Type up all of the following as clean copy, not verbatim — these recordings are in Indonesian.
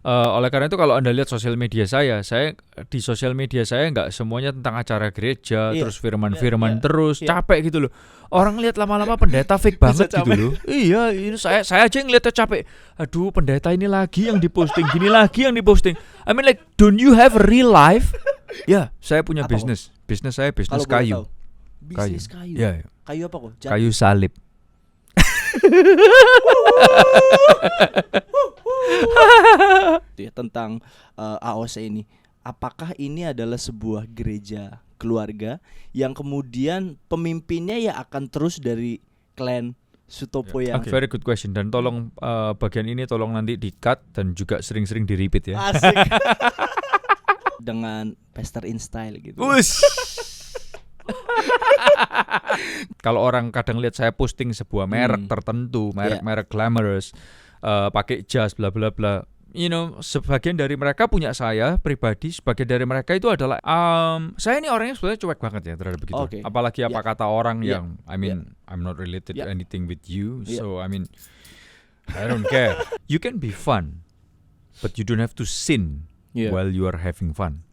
Oleh karena itu kalau Anda lihat sosial media saya di sosial media saya nggak semuanya tentang acara gereja, Iya. terus firman-firman terus, Iya. capek gitu loh. Orang lihat lama-lama pendeta fake Bisa banget gitu capek. loh. Iya, ini saya aja ngeliatnya capek. Aduh, pendeta ini lagi yang diposting, gini lagi yang diposting. I mean like, don't you have a real life? Ya, saya punya Apa kok? bisnis. Bisnis saya bisnis Kalau boleh kayu. tahu. Bisnis kayu. Ya, Kayu apa kok? kayu salib. Tentang AOC ini. Apakah ini adalah sebuah gereja keluarga yang kemudian pemimpinnya ya akan terus dari klan Sutopo yang Very good question. Dan tolong bagian ini tolong nanti di-cut dan juga sering-sering di-repeat ya. asik dengan Pastor in style gitu. Ush. Kalau orang kadang lihat saya posting sebuah merek tertentu, merek glamorous, pakai jas bla bla bla. You know, sebagian dari mereka punya saya pribadi, sebagian dari mereka itu adalah saya ini orangnya sebenarnya cuek banget ya terhadap begitu. Okay. Apalagi apa kata orang yang I mean I'm not related to Yeah. anything with you, Yeah. so I mean I don't care. You can be fun, but you don't have to sin while you are having fun.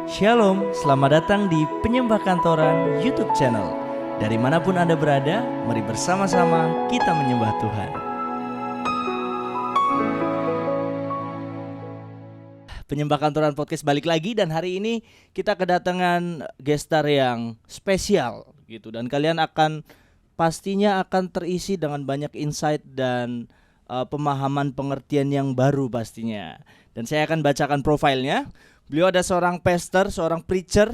Shalom, selamat datang di Penyembah Kantoran YouTube channel. Dari manapun Anda berada, mari bersama-sama kita menyembah Tuhan. Penyembah Kantoran Podcast balik lagi, dan hari ini kita kedatangan gestar yang spesial gitu, dan kalian pastinya akan terisi dengan banyak insight dan pemahaman pengertian yang baru pastinya. Dan saya akan bacakan profilnya. Beliau ada seorang pastor, seorang preacher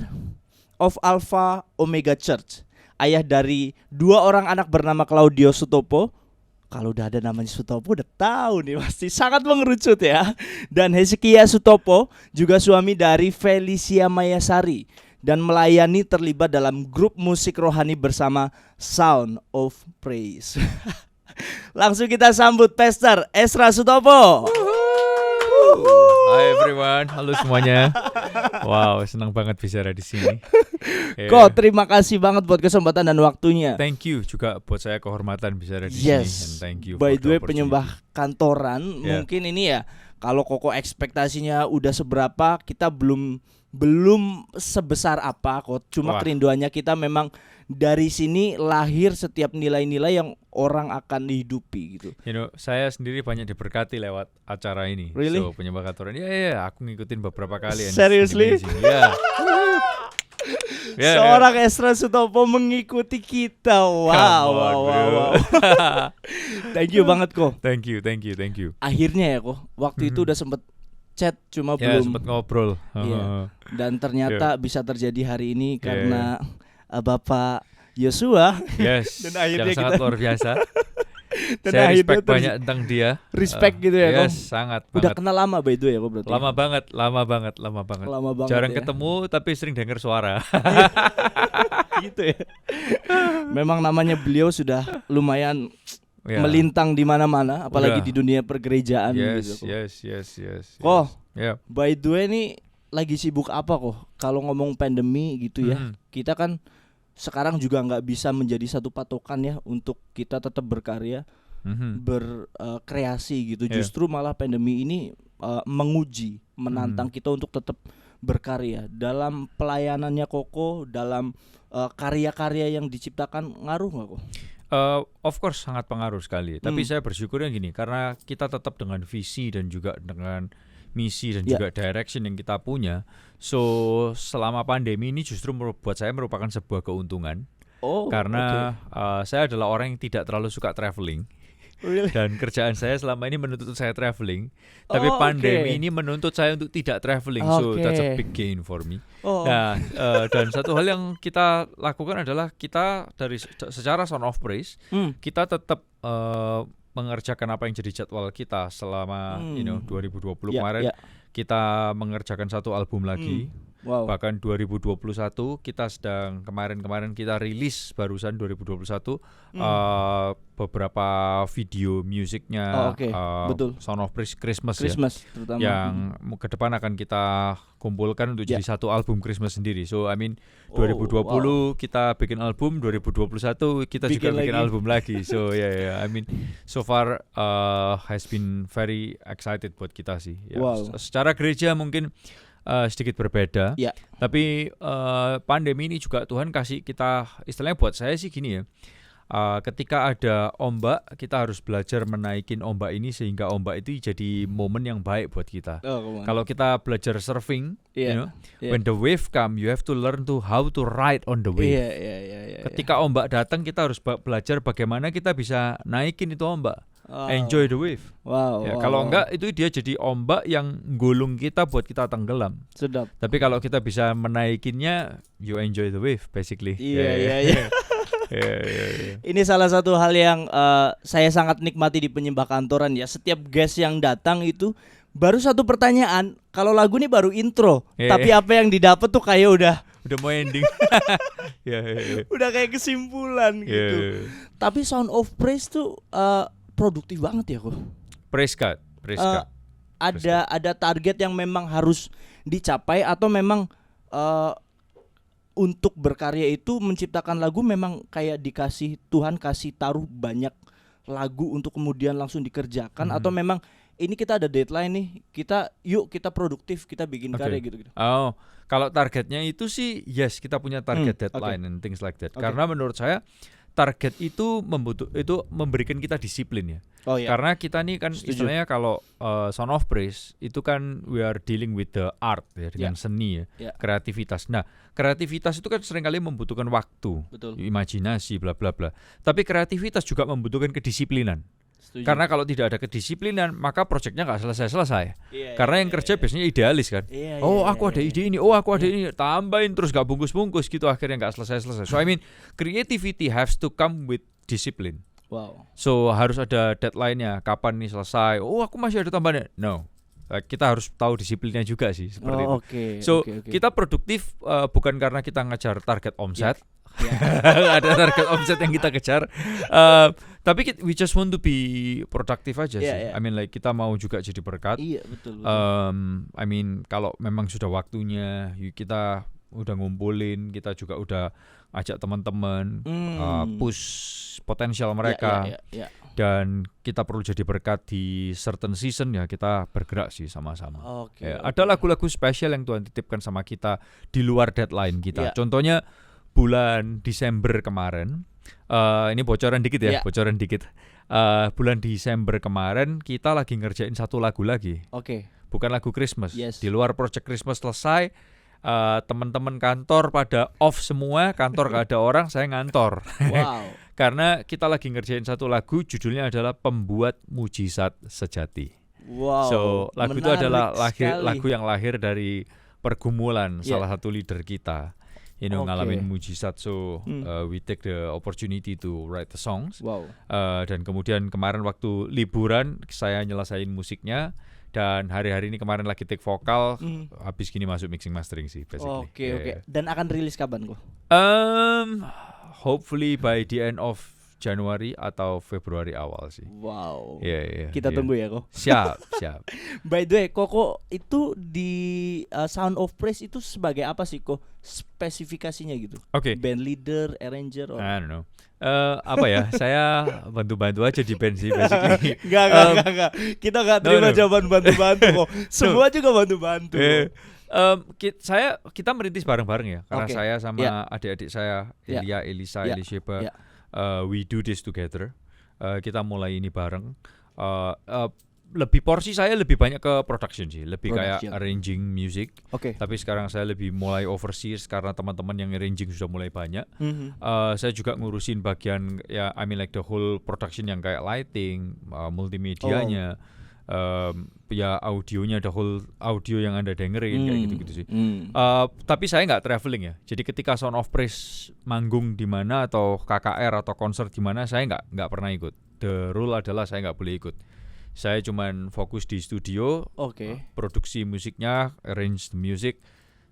of Alpha Omega Church, ayah dari 2 orang anak bernama Claudio Sutopo. Kalau udah ada namanya Sutopo udah tahu nih, pasti sangat mengerucut ya. Dan Hezekia Sutopo, juga suami dari Felicia Mayasari, dan melayani terlibat dalam grup musik rohani bersama Sound of Praise. Langsung kita sambut Pastor Ezra Sutopo. Hai everyone, halo semuanya. Wow, senang banget bicara di sini. Kok terima kasih banget buat kesempatan dan waktunya. Thank you juga buat saya kehormatan bicara di sini. Yes. And thank you. By for the way, opportunity. Penyembah Kantoran, Yeah. mungkin ini ya, kalau Koko ekspektasinya udah seberapa, kita belum sebesar apa kok. Cuma kerinduannya kita memang dari sini lahir setiap nilai-nilai yang orang akan hidupi gitu. You know, saya sendiri banyak diberkati lewat acara ini. Really? So, Penyembah Kantoran. Ya, aku ngikutin beberapa kali. Seriously? Ya. Seorang Ezra Sutopo mengikuti kita. Wow. Thank you banget kok. Thank you. Akhirnya ya kok, waktu itu udah sempet chat cuma Ya, belum sempat ngobrol. Iya. Dan ternyata bisa terjadi hari ini karena Bapak Yosua. Yes. Dan akhirnya yang sangat luar biasa. Dan saya akhirnya respect banyak tentang dia. Respect gitu ya, Yes, sangat udah banget. kenal lama by the way ya kok berarti. Lama banget. Lama banget Jarang ya. ketemu tapi sering dengar suara. Gitu ya. Memang namanya beliau sudah lumayan Ya. melintang di mana-mana, apalagi Udah. di dunia pergerejaan Yes. gitu. Kok? Kok, by the way nih lagi sibuk apa kok? Kalau ngomong pandemi gitu ya, kita kan sekarang juga nggak bisa menjadi satu patokan ya untuk kita tetap berkarya, berkreasi gitu. Yeah. Justru malah pandemi ini menguji, menantang kita untuk tetap berkarya. Dalam pelayanannya Koko, dalam karya-karya yang diciptakan, ngaruh nggak kok? Of course sangat pengaruh sekali. Tapi saya bersyukurnya gini, karena kita tetap dengan visi dan juga dengan misi dan juga direction yang kita punya. So selama pandemi ini justru buat saya merupakan sebuah keuntungan. Karena saya adalah orang yang tidak terlalu suka traveling. Really? Dan kerjaan saya selama ini menuntut saya traveling. Tapi pandemi ini menuntut saya untuk tidak traveling. So that's a big gain for me. Nah, dan satu hal yang kita lakukan adalah kita dari secara Sound of Praise, kita tetap mengerjakan apa yang jadi jadwal kita selama 2020 kemarin. Kita mengerjakan satu album lagi. Wow. Bahkan 2021 kita sedang kemarin kita rilis barusan 2021 beberapa video musiknya Betul. Sound of Praise Christmas terutama yang ke depan akan kita kumpulkan untuk jadi satu album Christmas sendiri. So I mean 2020 kita bikin album, 2021 kita juga bikin album lagi. So I mean so far has been very excited buat kita sih. Secara gereja mungkin sedikit berbeda. Tapi pandemi ini juga Tuhan kasih kita, istilahnya buat saya sih gini ya. Ketika ada ombak, kita harus belajar menaikin ombak ini sehingga ombak itu jadi momen yang baik buat kita. Kalau kita belajar surfing, when the wave come, you have to learn to how to ride on the wave. Ketika ombak datang, kita harus belajar bagaimana kita bisa naikin itu ombak. Enjoy the wave. Kalau enggak, itu dia jadi ombak yang gulung kita buat kita tenggelam. Sedap. Tapi kalau kita bisa menaikinnya, you enjoy the wave, basically. Ini salah satu hal yang saya sangat nikmati di Penyembah Kantoran ya. Setiap guest yang datang itu baru satu pertanyaan. Kalau lagu ini baru intro, tapi apa yang didapat tuh kayak udah mau ending. Udah kayak kesimpulan gitu. Tapi Sound of Praise tuh produktif banget ya kok. Praise God. Ada target yang memang harus dicapai atau memang untuk berkarya itu menciptakan lagu memang kayak dikasih Tuhan kasih taruh banyak lagu untuk kemudian langsung dikerjakan atau memang ini kita ada deadline nih, kita produktif, kita bikin karya gitu. Kalau targetnya itu sih yes, kita punya target deadline and things like that. Karena menurut saya target itu memberikan kita disiplin ya. Karena kita nih kan istilahnya kalau Sound of Praise itu kan we are dealing with the art ya, dengan seni ya, kreativitas. Nah, kreativitas itu kan seringkali membutuhkan waktu, imajinasi, bla bla bla. Tapi kreativitas juga membutuhkan kedisiplinan. Karena kalau tidak ada kedisiplinan, maka proyeknya nggak selesai-selesai. Karena yang kerja biasanya idealis kan. Aku ada ide ini, aku ada ini, tambahin terus nggak bungkus-bungkus gitu, akhirnya nggak selesai-selesai. So I mean, creativity has to come with discipline. So harus ada deadline-nya, kapan nih selesai. Aku masih ada tambahannya. No. Kita harus tahu disiplinnya juga sih seperti itu. So kita produktif bukan karena kita ngejar target omset. Ada target omset yang kita kejar, tapi we just want to be productive aja sih. I mean like kita mau juga jadi berkat. Betul. I mean kalau memang sudah waktunya, kita udah ngumpulin, kita juga udah ajak teman-teman, push potensial mereka. Dan kita perlu jadi berkat di certain season ya, kita bergerak sih sama-sama. Ada lagu-lagu spesial yang Tuhan titipkan sama kita di luar deadline kita. Contohnya bulan Desember kemarin, ini bocoran dikit ya, bocoran dikit. Bulan Desember kemarin kita lagi ngerjain satu lagu lagi. Bukan lagu Christmas. Di luar project Christmas selesai, teman-teman kantor pada off semua, kantor gak ada orang, saya ngantor. Karena kita lagi ngerjain satu lagu, judulnya adalah Pembuat Mujizat Sejati. So lagu itu adalah lagu yang lahir dari pergumulan salah satu leader kita. Ngalamin mujizat, so we take the opportunity to write the songs. Dan kemudian kemarin waktu liburan saya nyelesain musiknya, dan hari-hari ini kemarin lagi take vokal, habis gini masuk mixing mastering sih basically. Dan akan rilis kapan kok? Hopefully by the end of Januari atau Februari awal sih. Kita tunggu ya kok. Siap. By the way, Koko itu di Sound of Praise itu sebagai apa sih kok? Spesifikasinya gitu. Band leader, arranger, or I don't know. Apa ya? Saya bantu-bantu aja di band sih basically. Enggak. Kita enggak terima jawaban bantu-bantu kok. Semua juga bantu-bantu. Kita merintis bareng-bareng ya. Karena saya sama adik-adik saya, Elisa, Elisheba, we do this together. Kita mulai ini bareng. Lebih porsi saya lebih banyak ke production sih, lebih kayak arranging music. Tapi sekarang saya lebih mulai overseas karena teman-teman yang arranging sudah mulai banyak. Saya juga ngurusin bagian I mean like the whole production yang kayak lighting, multimedianya, audionya, the whole audio yang Anda dengerin kayak gitu-gitu sih. Tapi saya nggak traveling ya. Jadi ketika Sound of Praise manggung di mana atau KKR atau konser di mana, saya nggak pernah ikut. The rule adalah saya nggak boleh ikut. Saya cuman fokus di studio, produksi musiknya, arrange the music,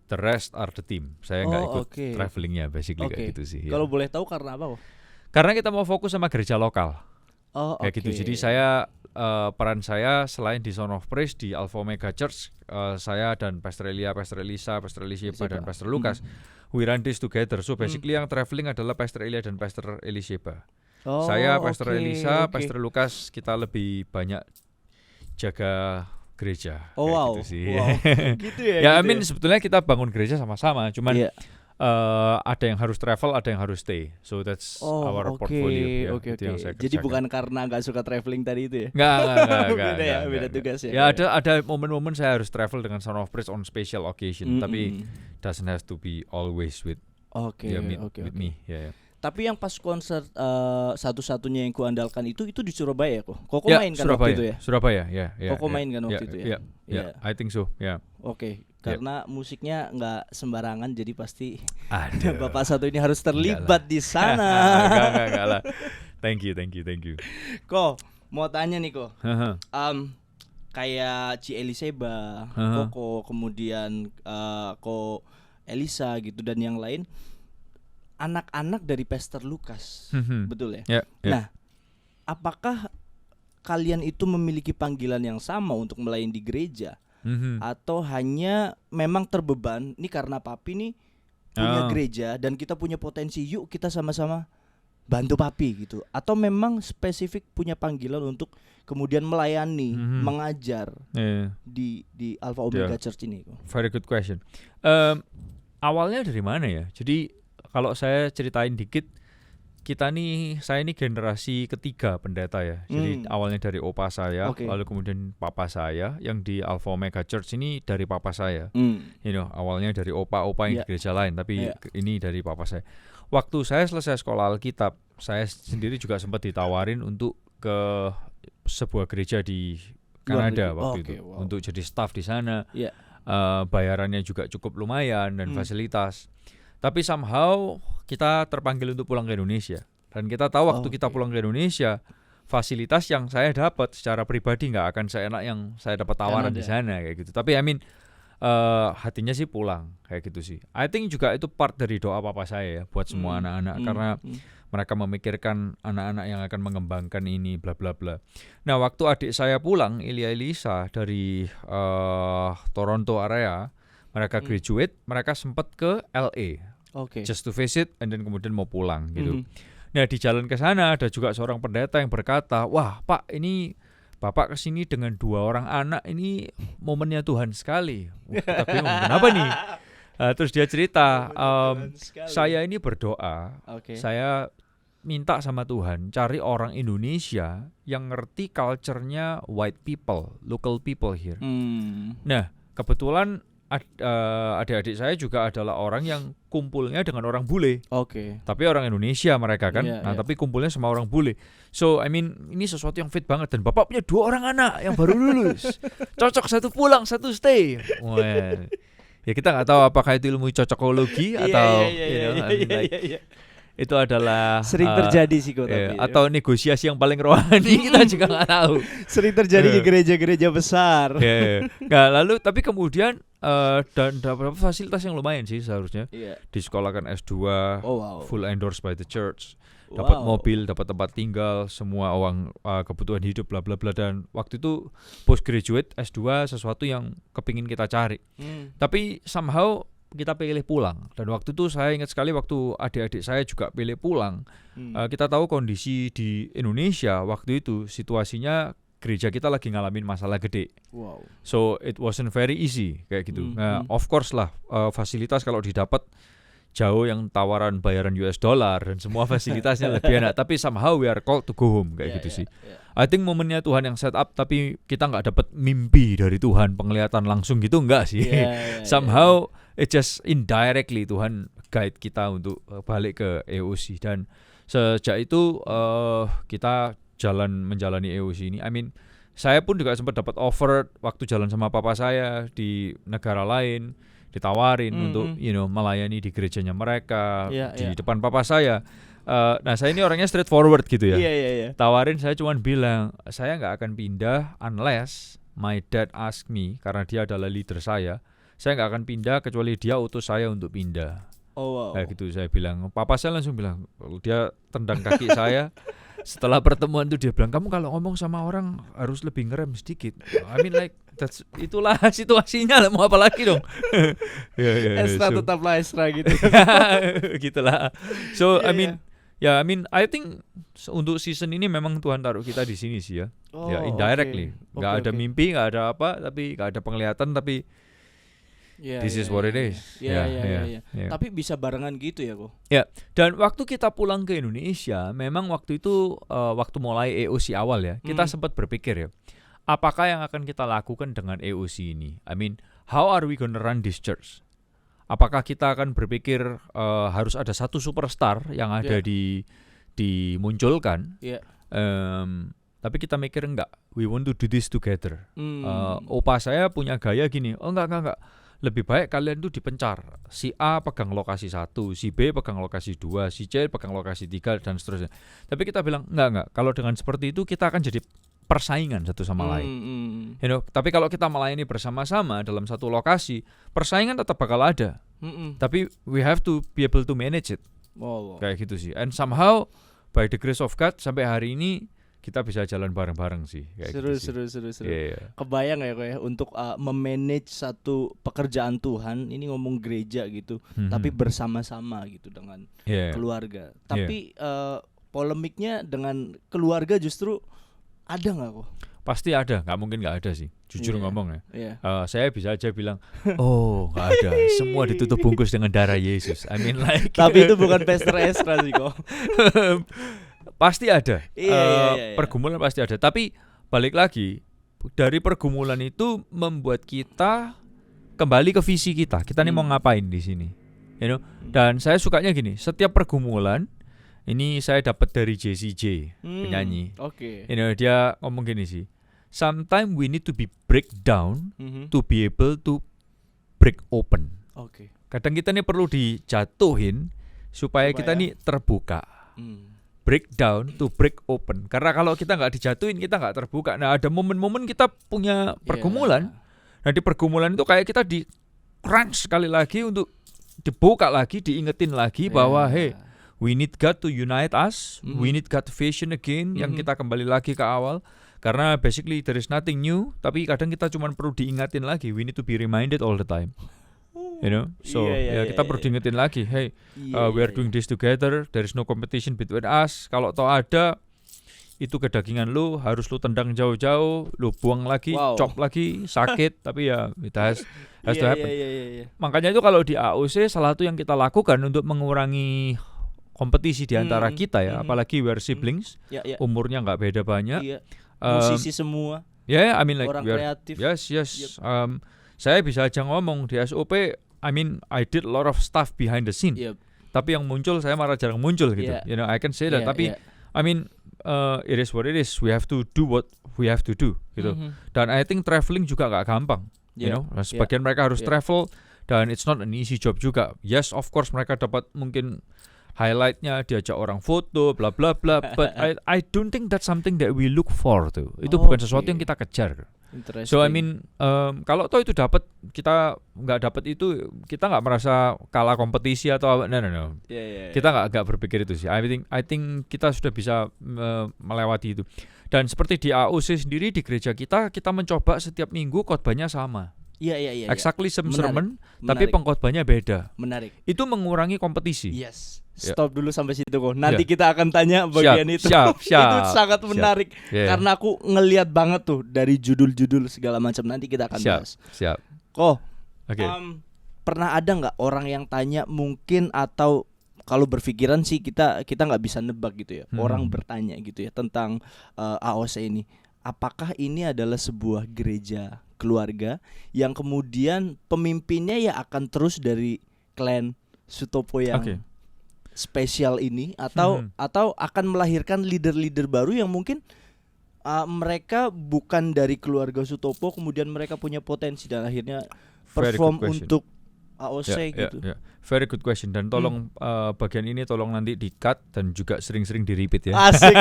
the rest are the team. Saya nggak ikut travelingnya, basically kayak gitu sih. Kalau boleh tahu karena apa kok? Karena kita mau fokus sama gereja lokal. Kayak gitu. Jadi saya peran saya selain di Son of Praise di Alpha Omega Church, saya dan Pastor Elia, Pastor Elisa, Pastor Elisheba dan Pastor Lucas, we run this together. So basically yang traveling adalah Pastor Elia dan Pastor Elisheba. Saya, Pastor Elisa, Pastor Lucas, kita lebih banyak jaga gereja. Gitu sih. Gitu ya. Ya, I mean sebetulnya kita bangun gereja sama-sama, cuman ada yang harus travel, ada yang harus stay. So that's our portfolio. Yang saya Jadi bukan karena nggak suka traveling tadi itu ya? Nggak. Beda tugas ya. Ya ada momen-momen saya harus travel dengan Son of Praise on special occasion, tapi doesn't have to be always with me. Yeah. Tapi yang pas konser satu-satunya yang kuandalkan itu di Surabaya kok. Koko main kan waktu itu ya? Surabaya, ya. Koko main kan waktu itu ya? Ya, I think so, ya. Oke. Karena musiknya nggak sembarangan, jadi pasti Bapak satu ini harus terlibat di sana. Enggak lah. Thank you. Ko, mau tanya nih Ko. Kayak Ci Elisheba, Koko, kemudian Ko Elisa gitu dan yang lain, anak-anak dari Pastor Lucas, betul ya? Nah, apakah kalian itu memiliki panggilan yang sama untuk melayani di gereja? Atau hanya memang terbeban ini karena papi nih punya gereja dan kita punya potensi, yuk kita sama-sama bantu papi gitu, atau memang spesifik punya panggilan untuk kemudian melayani, mengajar di Alpha Omega Church ini? Very good question. Awalnya dari mana ya? Jadi kalau saya ceritain dikit, saya ini generasi ketiga pendeta ya. Jadi awalnya dari opa saya, lalu kemudian papa saya yang di Alpha Omega Church ini dari papa saya. Awalnya dari opa-opa yang di gereja lain, tapi ini dari papa saya. Waktu saya selesai sekolah Alkitab, saya sendiri juga sempat ditawarin untuk ke sebuah gereja di Kanada waktu itu, untuk jadi staff di sana. Bayarannya juga cukup lumayan dan fasilitas. Tapi somehow kita terpanggil untuk pulang ke Indonesia. Dan kita tahu waktu kita pulang ke Indonesia, fasilitas yang saya dapat secara pribadi nggak akan seenak yang saya dapat tawaran di sana kayak gitu. Tapi I mean hatinya sih pulang kayak gitu sih. I think juga itu part dari doa papa saya ya buat semua anak-anak, karena mereka memikirkan anak-anak yang akan mengembangkan ini bla bla bla. Nah, waktu adik saya pulang, Elia Elisa dari Toronto area, mereka graduate, mereka sempat ke LA. Just to visit and then kemudian mau pulang gitu. Nah, di jalan ke sana ada juga seorang pendeta yang berkata, "Wah, Pak, ini Bapak kesini dengan 2 orang anak, ini momennya Tuhan sekali." Kita bingung, kenapa nih? Terus dia cerita, saya ini berdoa, saya minta sama Tuhan cari orang Indonesia yang ngerti culture-nya white people, local people here. Nah, kebetulan adik-adik saya juga adalah orang yang kumpulnya dengan orang bule. Tapi orang Indonesia mereka kan. Tapi kumpulnya sama orang bule. So I mean ini sesuatu yang fit banget. Dan Bapak punya 2 orang anak yang baru lulus. Cocok, satu pulang, satu stay. Well, ya kita nggak tahu apakah itu ilmu cocokologi atau itu adalah sering terjadi sih kok, tapi atau negosiasi yang paling rohani, kita juga nggak tahu. Sering terjadi di gereja-gereja besar. Nah, lalu tapi kemudian dan dapat fasilitas yang lumayan sih seharusnya. Disekolahkan S2, full endorsed by the church, dapat mobil, dapat tempat tinggal, semua uang kebutuhan hidup bla bla bla. Dan waktu itu postgraduate S2 sesuatu yang kepingin kita cari. Tapi somehow kita pilih pulang. Dan waktu itu saya ingat sekali waktu adik-adik saya juga pilih pulang. Kita tahu kondisi di Indonesia waktu itu situasinya gereja kita lagi ngalamin masalah gede. So it wasn't very easy kayak gitu. Of course lah fasilitas kalau didapat jauh yang tawaran bayaran US dollar dan semua fasilitasnya lebih enak. Tapi somehow we are called to go home kayak gitu sih. I think momennya Tuhan yang set up, tapi kita nggak dapat mimpi dari Tuhan, penglihatan langsung gitu enggak sih. Somehow it just indirectly Tuhan guide kita untuk balik ke EOC. Dan sejak itu kita menjalani EOC ini. I mean saya pun juga sempat dapat offer waktu jalan sama papa saya di negara lain, ditawarin untuk melayani di gerejanya mereka di depan papa saya. Nah saya ini orangnya straightforward gitu ya. Tawarin, saya cuma bilang saya nggak akan pindah unless my dad ask me, karena dia adalah leader saya nggak akan pindah kecuali dia utus saya untuk pindah. Kayak gitu saya bilang. Papa saya langsung bilang, dia tendang kaki saya. Setelah pertemuan tuh dia bilang, kamu kalau ngomong sama orang harus lebih ngerem sedikit. I mean like itulah situasinya lah, mau apa lagi dong. Esra tetaplah Esra gitu. Gitulah. So I mean I think untuk season ini memang Tuhan taruh kita di sini sih ya. Ya indirectly. Nggak ada mimpi, nggak ada apa, tapi nggak ada penglihatan, tapi this is what it is. Tapi bisa barengan gitu ya kok. Ya, dan waktu kita pulang ke Indonesia, memang waktu itu waktu mulai EOC awal ya, kita sempat berpikir ya, apakah yang akan kita lakukan dengan EOC ini? I mean, how are we gonna run this church? Apakah kita akan berpikir harus ada satu superstar yang ada dimunculkan? Tapi kita mikir enggak, we want to do this together. Opa saya punya gaya gini, enggak. Lebih baik kalian tuh dipencar. Si A pegang lokasi 1, si B pegang lokasi 2, si C pegang lokasi 3 dan seterusnya. Tapi kita bilang enggak. Kalau dengan seperti itu kita akan jadi persaingan satu sama lain. You know, tapi kalau kita melayani bersama-sama dalam satu lokasi, persaingan tetap bakal ada. Tapi we have to be able to manage it. Kayak gitu sih. And somehow by the grace of God sampai hari ini kita bisa jalan bareng-bareng sih. Seru. Kebayang ya kok ya untuk memanage satu pekerjaan Tuhan, ini ngomong gereja gitu, tapi bersama-sama gitu dengan keluarga. Tapi polemiknya dengan keluarga justru ada nggak kok? Pasti ada, nggak mungkin nggak ada sih. Jujur ngomong ya. Saya bisa aja bilang, nggak ada. Semua ditutup bungkus dengan darah Yesus. I mean like. Tapi itu bukan Pastor Esra sih kok. Pasti ada. Pergumulan pasti ada. Tapi balik lagi, dari pergumulan itu membuat kita kembali ke visi kita. Kita nih mau ngapain di sini? You know? Dan saya sukanya gini, setiap pergumulan ini saya dapat dari Jessie J, penyanyi. You know, dia ngomong gini sih. Sometimes we need to be break down to be able to break open. Kadang kita nih perlu dijatuhin supaya kita nih terbuka. Break down to break open. Karena kalau kita nggak dijatuhin, kita nggak terbuka. Nah, ada momen-momen kita punya pergumulan. Nah, di pergumulan itu kayak kita di crunch sekali lagi untuk dibuka lagi, diingetin lagi bahwa hey, we need God to unite us. We need God vision again, yang kita kembali lagi ke awal. Karena basically there is nothing new, tapi kadang kita cuma perlu diingatin lagi. We need to be reminded all the time. You know, so kita perlu diingetin lagi, hey, we are doing this together. There is no competition between us. Kalau toh ada, itu kedagingan lu, harus lu tendang jauh-jauh, lu buang lagi, chop lagi, sakit. Tapi ya, it has to happen. Makanya itu kalau di AOC, salah satu yang kita lakukan untuk mengurangi kompetisi di antara kita ya, apalagi we are siblings, umurnya nggak beda banyak, musisi semua, I mean like orang kreatif. Yes. Saya bisa aja ngomong di SOP, I mean I did a lot of stuff behind the scene. Tapi yang muncul saya malah jarang muncul gitu. You know, I can say that. Tapi I mean it is what it is. We have to do what we have to do gitu. Dan I think traveling juga gak gampang. You know, sebagian mereka harus travel dan it's not an easy job juga. Yes, of course mereka dapat mungkin highlightnya diajak orang foto, bla bla bla. But I don't think that's something that we look for tuh. Itu bukan sesuatu yang kita kejar. So I mean, kalau toh itu dapat, kita nggak dapat itu, kita nggak merasa kalah kompetisi atau apa. No. Kita nggak berpikir itu sih. I think kita sudah bisa melewati itu. Dan seperti di AOC sendiri di gereja kita mencoba setiap minggu khotbahnya sama. Exactly sermon, tapi pengkhotbahnya beda. Menarik. Itu mengurangi kompetisi. Yes. Stop dulu sampai situ kok. Nanti kita akan tanya bagian itu. Siap. Itu sangat menarik. Karena aku ngelihat banget tuh dari judul-judul segala macam. Nanti kita akan bahas. Siap. Kok, pernah ada nggak orang yang tanya mungkin, atau kalau berpikiran sih kita nggak bisa nebak gitu ya. Orang bertanya gitu ya tentang AOC ini. Apakah ini adalah sebuah gereja keluarga yang kemudian pemimpinnya ya akan terus dari klan Sutopo yang spesial ini, atau akan melahirkan leader-leader baru yang mungkin mereka bukan dari keluarga Sutopo, kemudian mereka punya potensi dan akhirnya perform untuk AOC gitu. Very good question, dan tolong bagian ini tolong nanti di-cut dan juga sering-sering di-repeat ya. Asik.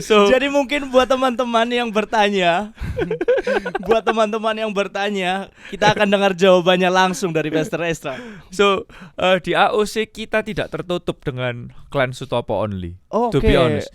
Jadi mungkin buat teman-teman yang bertanya, Buat teman-teman yang bertanya, kita akan dengar jawabannya langsung dari Pastor Estra. So di AOC kita tidak tertutup dengan klan Sutopo only. To be honest.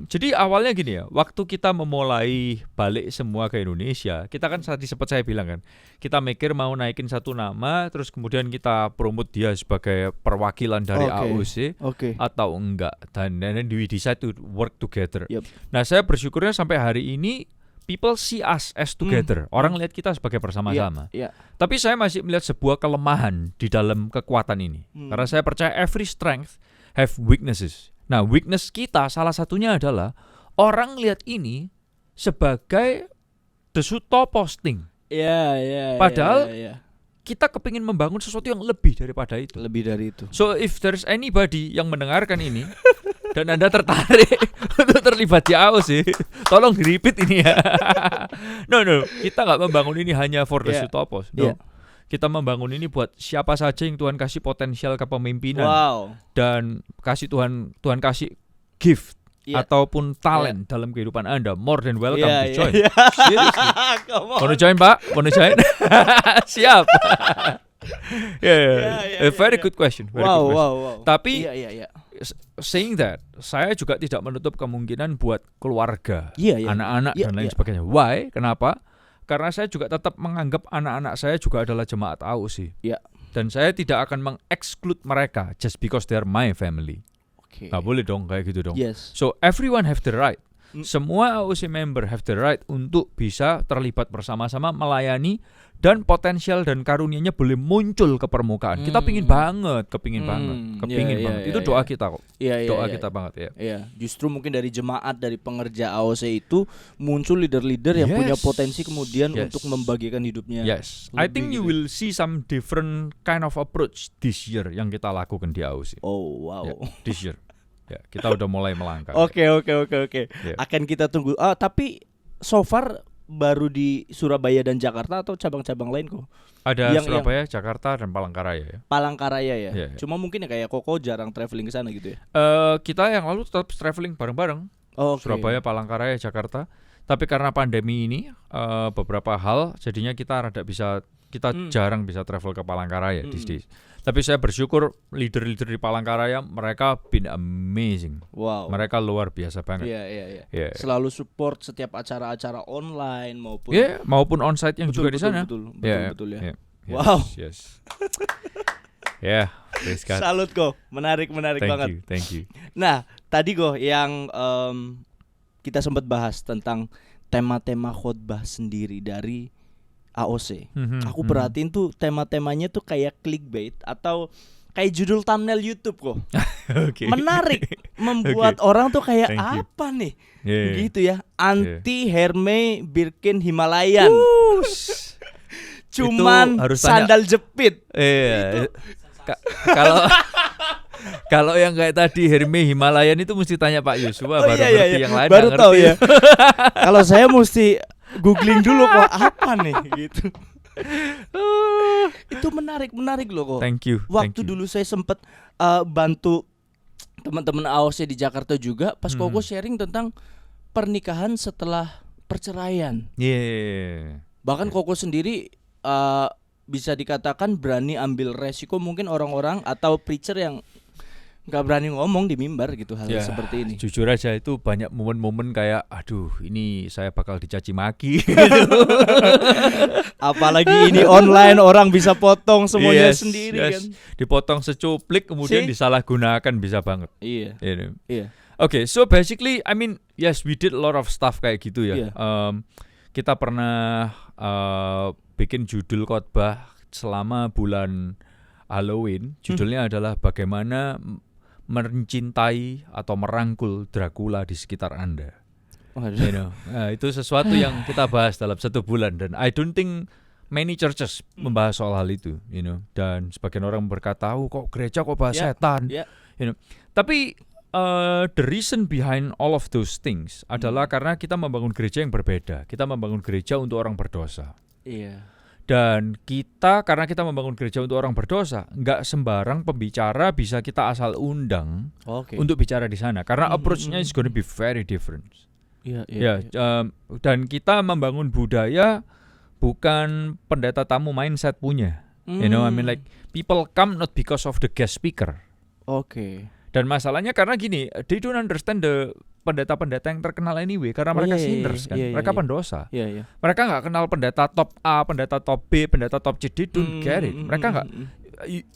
Jadi awalnya gini ya, waktu kita memulai balik semua ke Indonesia, kita kan tadi sempat saya bilang kan, kita mikir mau naikin satu nama, terus kemudian kita promote dia sebagai perwakilan dari AOC atau enggak, dan then we decide to work together. Nah, saya bersyukurnya sampai hari ini people see us as together. Orang lihat kita sebagai bersama-sama. Tapi saya masih melihat sebuah kelemahan di dalam kekuatan ini. Karena saya percaya every strength have weaknesses. Nah, weakness kita salah satunya adalah orang lihat ini sebagai the Suto posting. Padahal kita kepingin membangun sesuatu yang lebih daripada itu. So if there's anybody yang mendengarkan ini dan Anda tertarik untuk terlibat di AOC, tolong di-repeat ini ya. No, kita nggak membangun ini hanya for the Sutopos. No. Kita membangun ini buat siapa saja yang Tuhan kasih potensial kepemimpinan dan Tuhan kasih gift ataupun talent dalam kehidupan Anda, more than welcome to join. Seriously. Mau join, Pak? Mau join? Siap. A very good question. Wow. Tapi saying that, saya juga tidak menutup kemungkinan buat keluarga, anak-anak dan lain sebagainya. Why? Kenapa? Karena saya juga tetap menganggap anak-anak saya juga adalah jemaat AOC. Dan saya tidak akan meng-exclude mereka just because they are my family. Nggak boleh dong kayak gitu dong. So everyone have the right. Semua AOC member have the right untuk bisa terlibat bersama-sama melayani, dan potensial dan karunia-nya boleh muncul ke permukaan. Kita kepingin banget. Itu doa kita kok. Doa kita banget ya. Justru mungkin dari jemaat, dari pengerja AOC itu muncul leader-leader yang punya potensi kemudian untuk membagikan hidupnya. I think you will see some different kind of approach this year yang kita lakukan di AOC. This year. Kita udah mulai melangkah. Oke. Akan kita tunggu. Tapi so far baru di Surabaya dan Jakarta atau cabang-cabang lain kok? Ada Surabaya, Jakarta, dan Palangkaraya ya. Palangkaraya ya. Cuma mungkin ya kayak Koko jarang traveling ke sana gitu ya. Kita yang lalu tetap traveling bareng-bareng. Surabaya, Palangkaraya, Jakarta. Tapi karena pandemi ini beberapa hal jadinya kita jarang bisa travel ke Palangkaraya these days. Tapi saya bersyukur leader-leader di Palangkaraya, mereka been amazing. Mereka luar biasa banget. Selalu support setiap acara-acara online maupun onsite yang juga di sana. Betul ya. Yes. Salut kok. Menarik banget. Thank you. Nah, tadi kok yang kita sempat bahas tentang tema-tema khotbah sendiri dari AOC. Aku perhatiin tuh tema-temanya tuh kayak clickbait atau kayak judul thumbnail YouTube kok. Menarik, membuat orang tuh kayak apa nih? Gitu ya. Anti Hermes Birkin Himalayan. Cuman sandal jepit. Kalau yang kayak tadi Hermes Himalayan itu mesti tanya Pak Yosua baru ngerti yang lain. Baru tahu ya. Kalau saya mesti googling dulu kok apa nih gitu. Itu menarik loh kok. Thank you. Waktu dulu saya sempat bantu teman-teman AOC di Jakarta juga pas Koko sharing tentang pernikahan setelah perceraian. Bahkan Koko sendiri bisa dikatakan berani ambil resiko, mungkin orang-orang atau preacher yang nggak berani ngomong di mimbar gitu hal seperti ini. Jujur aja itu banyak momen-momen kayak aduh ini saya bakal dicaci maki. Apalagi ini online, orang bisa potong semuanya sendiri kan. Dipotong secuplik kemudian disalahgunakan bisa banget. Okay, so basically I mean yes we did a lot of stuff kayak gitu ya. Kita pernah bikin judul khotbah selama bulan Halloween. Judulnya adalah bagaimana mencintai atau merangkul Dracula di sekitar Anda. Itu sesuatu yang kita bahas dalam 1 bulan dan I don't think many churches membahas soal hal itu, Dan sebagian orang berkata, kok gereja kok bahas setan, Tapi the reason behind all of those things adalah karena kita membangun gereja yang berbeda. Kita membangun gereja untuk orang berdosa. Dan karena kita membangun gereja untuk orang berdosa, nggak sembarang pembicara bisa kita asal undang untuk bicara di sana. Karena approach-nya is going to be very different. Dan kita membangun budaya bukan pendeta tamu mindset punya. You know, I mean like people come not because of the guest speaker. Oke. Dan masalahnya karena gini, they don't understand the pendeta-pendeta yang terkenal anyway karena mereka sinners kan, mereka pendosa. Mereka nggak kenal pendeta top A, pendeta top B, pendeta top C, they don't get it. Mereka nggak,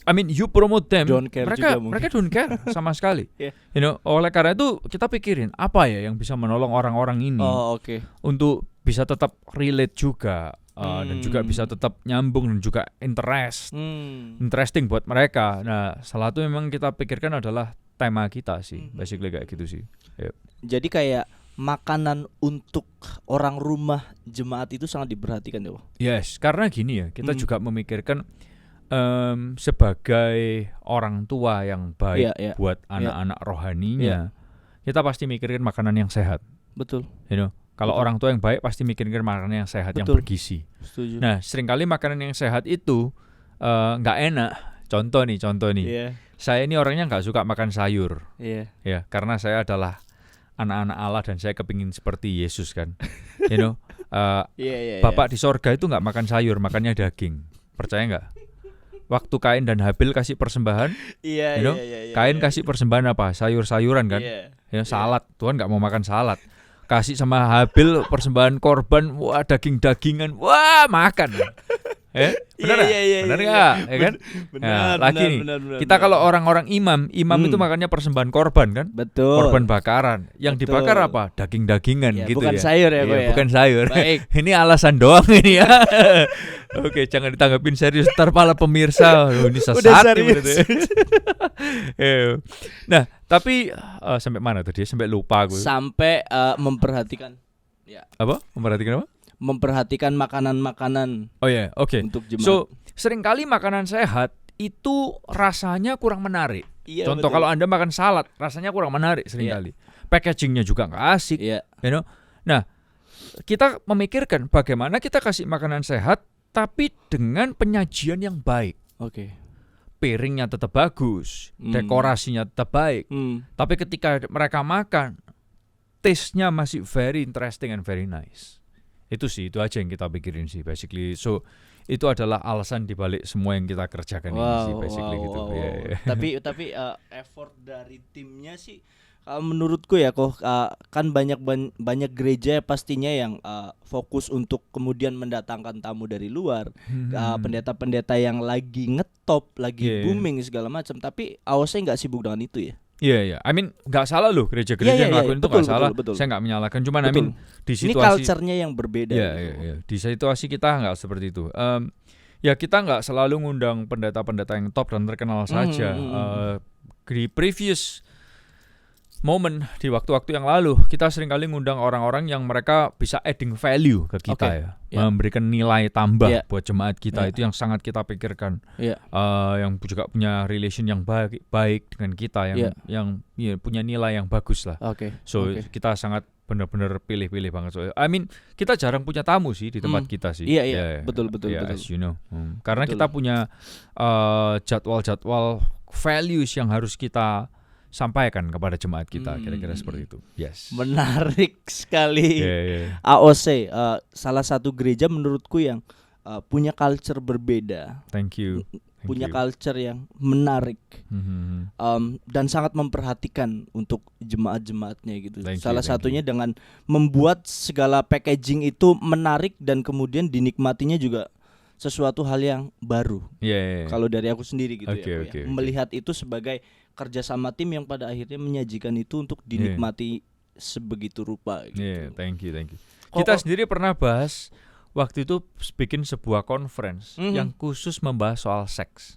I mean you promote them, mereka don't care sama sekali. You know, oleh karena itu kita pikirin apa ya yang bisa menolong orang-orang ini untuk bisa tetap relate juga. Dan juga bisa tetap nyambung dan juga interesting buat mereka. Nah, salah satu memang kita pikirkan adalah tema kita sih, basically kayak gitu sih. Yep. Jadi kayak makanan untuk orang rumah jemaat itu sangat diperhatikan ya, Pak? Yes, karena gini ya, kita juga memikirkan sebagai orang tua yang baik buat anak-anak rohaninya, kita pasti mikirin makanan yang sehat. Betul. You know, kalau orang tua yang baik pasti mikirin makanan yang sehat, yang bergizi. Setuju. Nah, seringkali makanan yang sehat itu nggak enak. Contoh nih. Saya ini orangnya nggak suka makan sayur. Ya, karena saya adalah anak-anak Allah dan saya kepingin seperti Yesus kan. You know, Bapak di sorga itu nggak makan sayur, makannya daging. Percaya nggak? Waktu Kain dan Habil kasih persembahan, Kain kasih persembahan apa? Sayur-sayuran kan? Salad. Tuhan nggak mau makan salad. Kasih sama Habil persembahan korban, wah daging-dagingan, wah makan. Benar nggak? Ya kan? Benar. Kita kalau orang-orang imam itu makannya persembahan korban kan? Betul. Korban bakaran. Yang dibakar apa? Daging-dagingan gitu bukan ya. Sayur ya, ya. Bukan sayur. Baik. Ini alasan doang ini ya. Oke, jangan ditanggapin serius. Ntar malah pemirsa, ini sesat gitu. Nah, tapi sampai mana tadi? Sampai lupa gue. Sampai memperhatikan. Ya. Apa? Memperhatikan apa? Memperhatikan makanan-makanan. Oh ya, oke. Untuk jemaat. So, seringkali makanan sehat itu rasanya kurang menarik. Contoh kalau Anda makan salad, rasanya kurang menarik seringkali. Packagingnya juga nggak asik. You know? Nah, kita memikirkan bagaimana kita kasih makanan sehat, tapi dengan penyajian yang baik. Piringnya tetap bagus, dekorasinya tetap baik. Tapi ketika mereka makan, taste-nya masih very interesting and very nice. Itu aja yang kita pikirin sih basically. So itu adalah alasan dibalik semua yang kita kerjakan ini sih basically gitu. Tapi effort dari timnya sih menurutku ya kan banyak gereja pastinya yang fokus untuk kemudian mendatangkan tamu dari luar, pendeta-pendeta yang lagi ngetop, lagi booming segala macam. Tapi AOC nggak sibuk dengan itu ya. Iya. I mean nggak salah loh gereja-gereja yang ngelakuin itu nggak salah. Betul. Saya nggak menyalahkan. Cuman I mean di situasi ini culture-nya yang berbeda. Iya. Di situasi kita nggak seperti itu. Ya kita nggak selalu ngundang pendeta-pendeta yang top dan terkenal saja. Di previous moment di waktu-waktu yang lalu kita seringkali ngundang orang-orang yang mereka bisa adding value ke kita memberikan nilai tambah buat jemaat kita. Itu yang sangat kita pikirkan. Yang juga punya relation yang baik dengan kita, yang punya nilai yang bagus lah. Kita sangat benar-benar pilih-pilih banget. So, I mean kita jarang punya tamu sih di tempat kita sih. Betul. As you know. Karena kita punya jadwal-jadwal values yang harus kita sampaikan kepada jemaat kita, kira-kira seperti itu. Yes. Menarik sekali. AOC salah satu gereja menurutku yang punya culture berbeda. Thank you. Punya culture yang menarik. Dan sangat memperhatikan untuk jemaat-jemaatnya gitu. Salah satunya dengan membuat segala packaging itu menarik dan kemudian dinikmatinya juga sesuatu hal yang baru. Kalau dari aku sendiri gitu melihat itu sebagai kerjasama tim yang pada akhirnya menyajikan itu untuk dinikmati sebegitu rupa gitu. Thank you. Kita sendiri pernah bahas waktu itu bikin sebuah conference yang khusus membahas soal seks.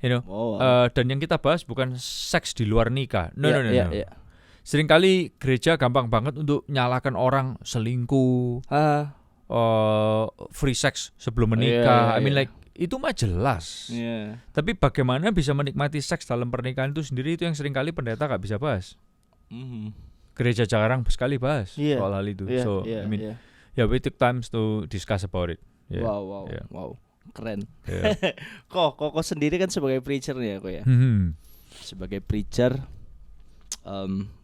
You know, dan yang kita bahas bukan seks di luar nikah. No. Seringkali gereja gampang banget untuk nyalakan orang selingkuh, free sex sebelum menikah. I mean like itu mah jelas. Tapi bagaimana bisa menikmati seks dalam pernikahan itu sendiri, itu yang seringkali pendeta gak bisa bahas. Gereja jarang sekali bahas soal hal itu. I mean, we took time to discuss about it. Wow, keren. Kok sendiri kan sebagai preacher nih ya, Sebagai preacher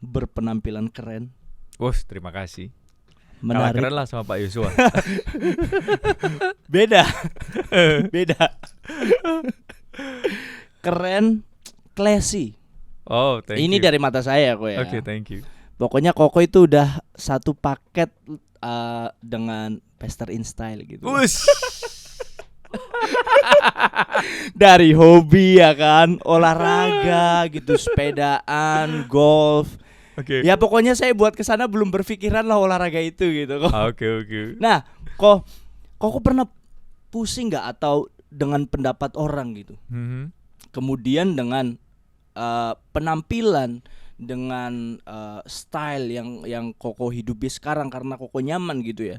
berpenampilan keren. Wah, terima kasih. Kalah Menarik. keren lah sama Pak Yosua. Beda. Beda. Keren, classy. Oh, thank Ini you. dari mata saya kok ya. Oke, thank you. Pokoknya Koko itu udah satu paket dengan Pester in Style gitu. Us. Dari hobi ya kan, olahraga gitu, sepedaan, golf. Oke. Ya pokoknya saya buat kesana belum berpikiran lah olahraga itu gitu kok. Oke. Nah, Koko pernah pusing nggak atau dengan pendapat orang gitu? Kemudian dengan penampilan, dengan style yang Koko hidupi sekarang karena Koko nyaman gitu ya.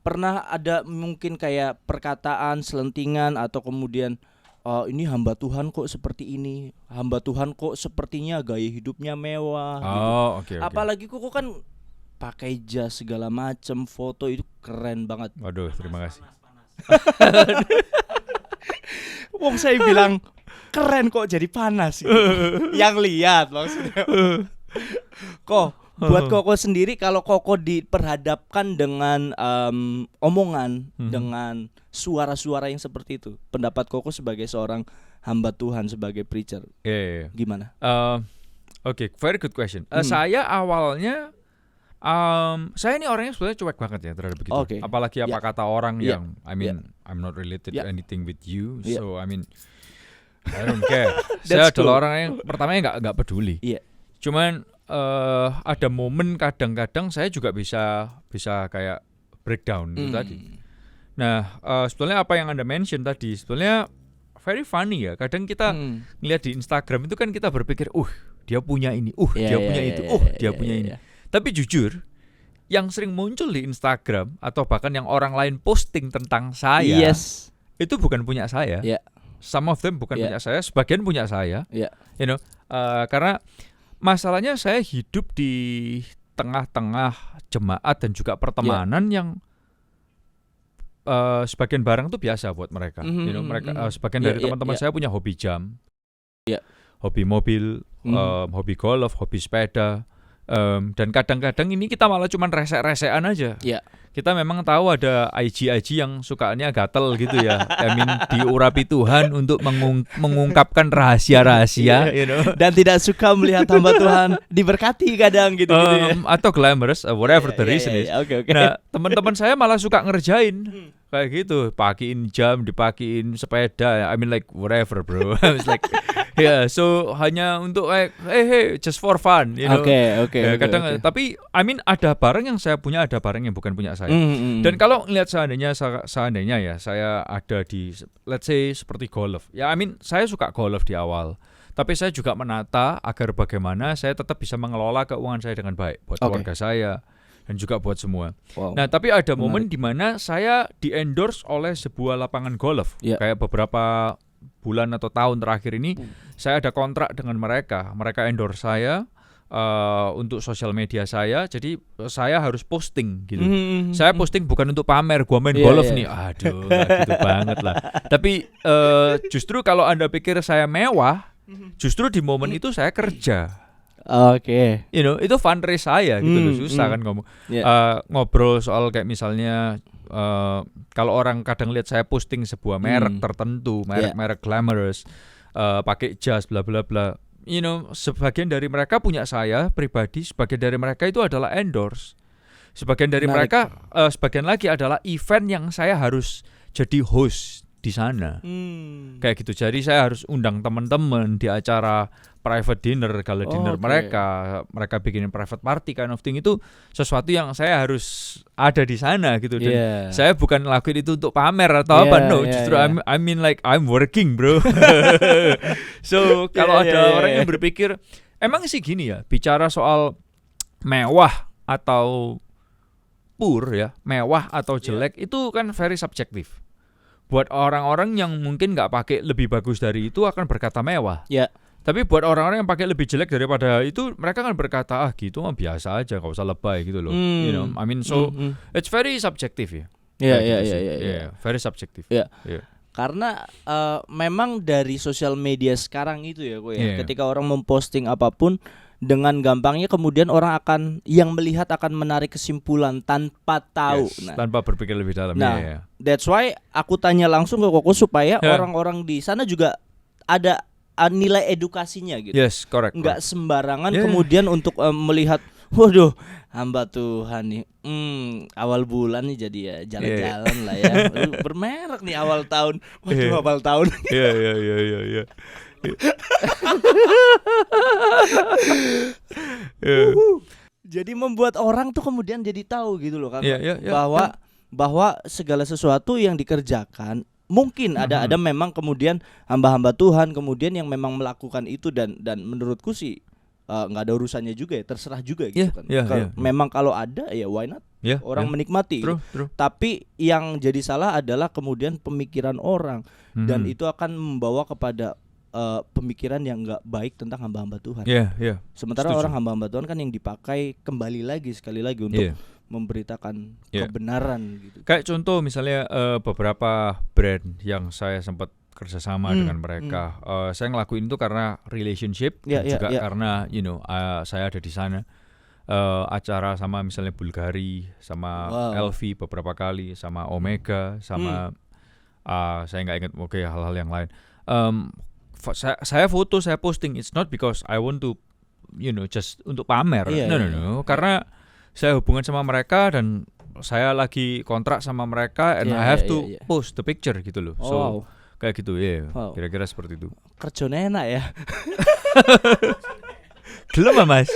Pernah ada mungkin kayak perkataan selentingan atau kemudian ini hamba Tuhan kok seperti ini, hamba Tuhan kok sepertinya gaya hidupnya mewah gitu. Oke. Apalagi Koko kan pakai jas segala macam, foto itu keren banget. Waduh, terima kasih. Wong saya bilang keren kok jadi panas gitu. Yang lihat maksudnya. Buat Koko sendiri, kalau Koko diperhadapkan dengan omongan, dengan suara-suara yang seperti itu, pendapat Koko sebagai seorang hamba Tuhan, sebagai preacher, gimana? Oke, very good question. Saya awalnya saya ini orangnya sebenarnya cuek banget ya terhadap begitu. Apalagi apa kata orang yang I'm not related to anything with you, so I mean I don't care. Saya adalah orang yang pertamanya nggak peduli. Cuman ada momen kadang-kadang saya juga bisa kayak breakdown itu tadi. Nah, sebetulnya apa yang Anda mention tadi sebetulnya very funny ya. Kadang kita ngeliat di Instagram itu kan kita berpikir, dia punya ini, dia punya itu, dia punya ini. Tapi jujur, yang sering muncul di Instagram atau bahkan yang orang lain posting tentang saya, itu bukan punya saya. Some of them bukan punya saya, sebagian punya saya. You know, karena masalahnya saya hidup di tengah-tengah jemaat dan juga pertemanan yang sebagian barang itu biasa buat mereka. You know, mereka sebagian dari teman-teman saya punya hobi jam, hobi mobil, hobi golf, hobi sepeda. Dan kadang-kadang ini kita malah cuma resek-resekan aja. Kita memang tahu ada IG yang sukaannya gatel gitu ya. I mean diurapi Tuhan untuk mengungkapkan rahasia-rahasia, you know. Dan tidak suka melihat hamba Tuhan diberkati kadang gitu ya. Atau glamorous, whatever the reason is. Okay. Nah, teman-teman saya malah suka ngerjain kayak gitu, pakiin jam, dipakiin sepeda. I mean like whatever, bro. I was like so hanya untuk hey, just for fun, you know. Okay. Kadang tapi I mean ada barang yang saya punya, ada barang yang bukan punya saya. Dan kalau ngelihat seandainya ya saya ada di let's say seperti golf. Ya I mean saya suka golf di awal. Tapi saya juga menata agar bagaimana saya tetap bisa mengelola keuangan saya dengan baik buat keluarga saya dan juga buat semua. Nah, tapi ada momen di mana saya di-endorse oleh sebuah lapangan golf. Kayak beberapa bulan atau tahun terakhir ini saya ada kontrak dengan mereka. Mereka endorse saya untuk sosial media saya, jadi saya harus posting gitu. Saya posting bukan untuk pamer gua main golf nih. Aduh, gak gitu banget lah. Tapi justru kalau Anda pikir saya mewah, justru di momen itu saya kerja. You know, itu fundraise saya gitu loh. Susah kan ngomong. Ngobrol soal kayak misalnya kalau orang kadang lihat saya posting sebuah merek tertentu, merek glamorous, pakai jas bla bla bla. You know, sebagian dari mereka punya saya pribadi, sebagian dari mereka itu adalah endorse. Sebagian dari mereka sebagian lagi adalah event yang saya harus jadi host di sana. Kayak gitu. Jadi saya harus undang teman-teman di acara private dinner, gala dinner mereka bikinin private party kind of thing, itu sesuatu yang saya harus ada di sana gitu. Dan saya bukan lakuin itu untuk pamer atau apa, no, justru I mean like I'm working, bro. So kalau ada orang yang berpikir emang sih gini ya, bicara soal mewah atau poor ya, mewah atau jelek itu kan very subjektif. Buat orang-orang yang mungkin nggak pakai lebih bagus dari itu akan berkata mewah. Tapi buat orang-orang yang pakai lebih jelek daripada itu, mereka kan berkata gitu mah biasa aja, nggak usah lebay gitu loh. You know, I mean so it's very subjective ya. Very subjective. Karena memang dari sosial media sekarang itu ya, ketika orang memposting apapun dengan gampangnya kemudian orang yang melihat akan menarik kesimpulan tanpa tahu. Tanpa berpikir lebih dalam. Nah, that's why aku tanya langsung ke Koko supaya orang-orang di sana juga ada nilai edukasinya gitu. Yes, correct. Nggak sembarangan kemudian untuk melihat, waduh, hamba Tuhan nih, awal bulan nih jadi ya jalan-jalan lah ya, bermerek nih awal tahun, waduh awal tahun. Iya. Jadi membuat orang tuh kemudian jadi tahu gitu loh kan, bahwa segala sesuatu yang dikerjakan mungkin ada memang kemudian hamba-hamba Tuhan kemudian yang memang melakukan itu dan menurutku sih nggak ada urusannya juga ya, terserah juga gitu kan. Memang kalau ada ya why not, orang menikmati. True. Tapi yang jadi salah adalah kemudian pemikiran orang dan itu akan membawa kepada pemikiran yang nggak baik tentang hamba-hamba Tuhan. Sementara orang hamba-hamba Tuhan kan yang dipakai sekali lagi untuk memberitakan kebenaran gitu. Kayak contoh misalnya beberapa brand yang saya sempat kerjasama dengan mereka, saya ngelakuin itu karena relationship dan juga karena saya ada di sana. Acara sama misalnya Bulgari, sama LV beberapa kali, sama Omega, sama saya nggak ingat hal-hal yang lain. Saya foto, saya posting. It's not because I want to just untuk pamer. No. Karena saya hubungan sama mereka dan saya lagi kontrak sama mereka and I have to post the picture gitu loh. So kayak gitu kira-kira seperti itu. Kerjanya enak ya. Gelem Mas.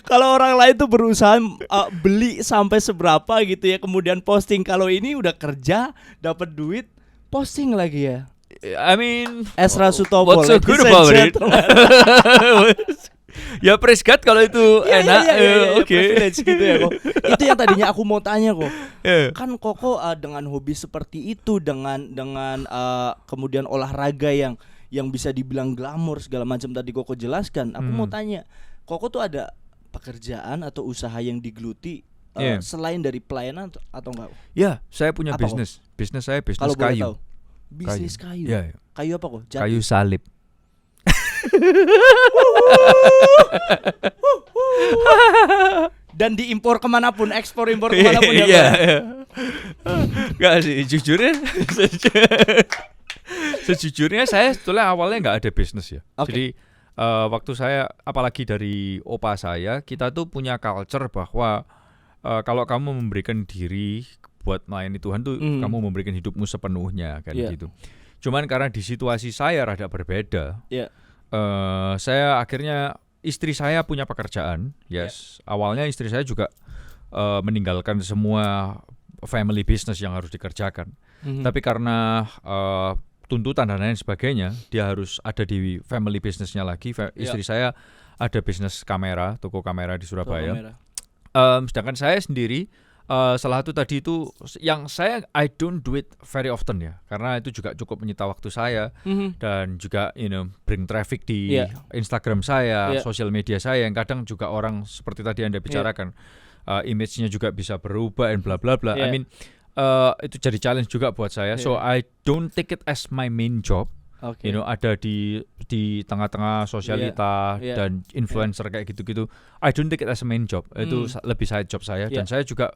Kalau orang lain tuh berusaha beli sampai seberapa gitu ya, kemudian posting. Kalau ini udah kerja, dapat duit, posting lagi ya. I mean, Ezra Sutopo. What's so good about it? Ya praise God kalau itu enak. Privilege gitu ya kok. Itu yang tadinya aku mau tanya kok. Kan Koko dengan hobi seperti itu, dengan kemudian olahraga yang bisa dibilang glamor segala macam tadi Koko jelaskan. Aku mau tanya, Koko tuh ada pekerjaan atau usaha yang digeluti selain dari pelayanan atau enggak? Ya, saya punya bisnis. Bisnis saya bisnis kayu. Bisnis kayu. Kayu apa kok? Kayu salib. Dan diimpor kemanapun, ekspor impor kemanapun ya. Gak sih, sejujurnya saya sebetulnya awalnya nggak ada bisnis ya. Jadi waktu saya, apalagi dari opa saya, kita tuh punya culture bahwa kalau kamu memberikan diri buat melayani Tuhan tuh kamu memberikan hidupmu sepenuhnya kan gitu. Cuman karena di situasi saya rada berbeda. Saya akhirnya, istri saya punya pekerjaan, awalnya istri saya juga meninggalkan semua family business yang harus dikerjakan. Tapi karena tuntutan dan lain sebagainya, dia harus ada di family businessnya lagi. Istri saya ada bisnis kamera, toko kamera di Surabaya. Sedangkan saya sendiri, salah satu tadi itu yang I don't do it very often ya, karena itu juga cukup menyita waktu saya dan juga bring traffic di Instagram saya, sosial media saya yang kadang juga orang seperti tadi Anda bicarakan, image-nya juga bisa berubah and bla bla bla. I mean itu jadi challenge juga buat saya. So I don't take it as my main job. Ada di tengah-tengah sosialita dan influencer kayak gitu-gitu. I don't take it as a main job. Itu lebih side job saya. Dan saya juga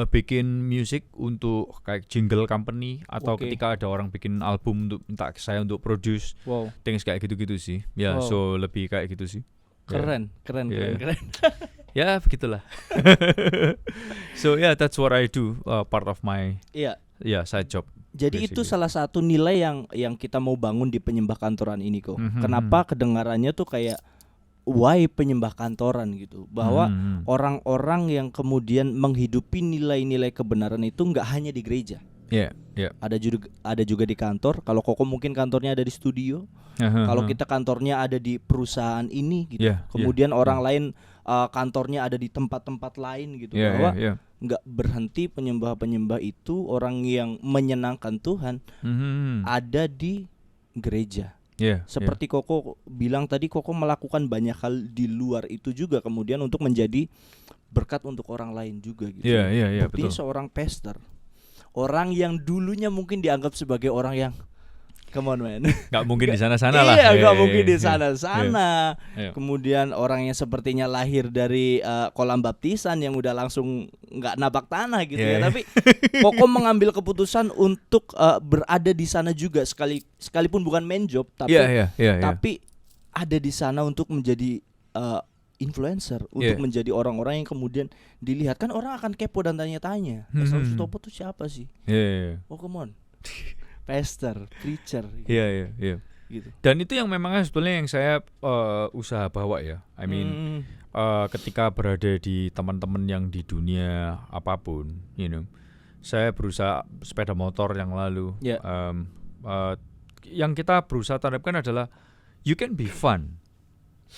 bikin music untuk kayak jingle company atau ketika ada orang bikin album untuk minta saya untuk produce. Things kayak gitu-gitu sih. So lebih kayak gitu sih. Keren. Ya begitulah. So that's what I do, part of my side job. Jadi basically. Itu salah satu nilai yang kita mau bangun di penyembah kantoran ini kok. Kenapa kedengarannya tuh kayak why penyembah kantoran gitu, bahwa orang-orang yang kemudian menghidupi nilai-nilai kebenaran itu nggak hanya di gereja. Ada juga di kantor. Kalau Koko mungkin kantornya ada di studio. Kalau kita kantornya ada di perusahaan ini gitu. Kemudian orang lain kantornya ada di tempat-tempat lain gitu. Bahwa nggak berhenti penyembah-penyembah itu, orang yang menyenangkan Tuhan ada di gereja. Seperti Koko bilang tadi, Koko melakukan banyak hal di luar itu juga kemudian untuk menjadi berkat untuk orang lain juga gitu. Seperti seorang pastor, orang yang dulunya mungkin dianggap sebagai orang yang Come on man. Nggak mungkin di sana-sana lah. Iya, nggak mungkin di sana-sana. Iya. Kemudian orang yang sepertinya lahir dari kolam baptisan yang udah langsung nggak nabak tanah gitu ya. Tapi Koko mengambil keputusan untuk berada di sana juga sekalipun bukan main job, tapi tapi ada di sana untuk menjadi influencer, untuk menjadi orang-orang yang kemudian dilihat. Kan orang akan kepo dan tanya-tanya, Pastor Sutopo tuh siapa sih? Oh come on. Pastor, preacher. Iya. Gitu. Dan itu yang memang sebetulnya yang saya usaha bawa ya. I mean, ketika berada di teman-teman yang di dunia apapun, saya berusaha sepeda motor yang lalu. Yang kita berusaha tanamkan adalah you can be fun,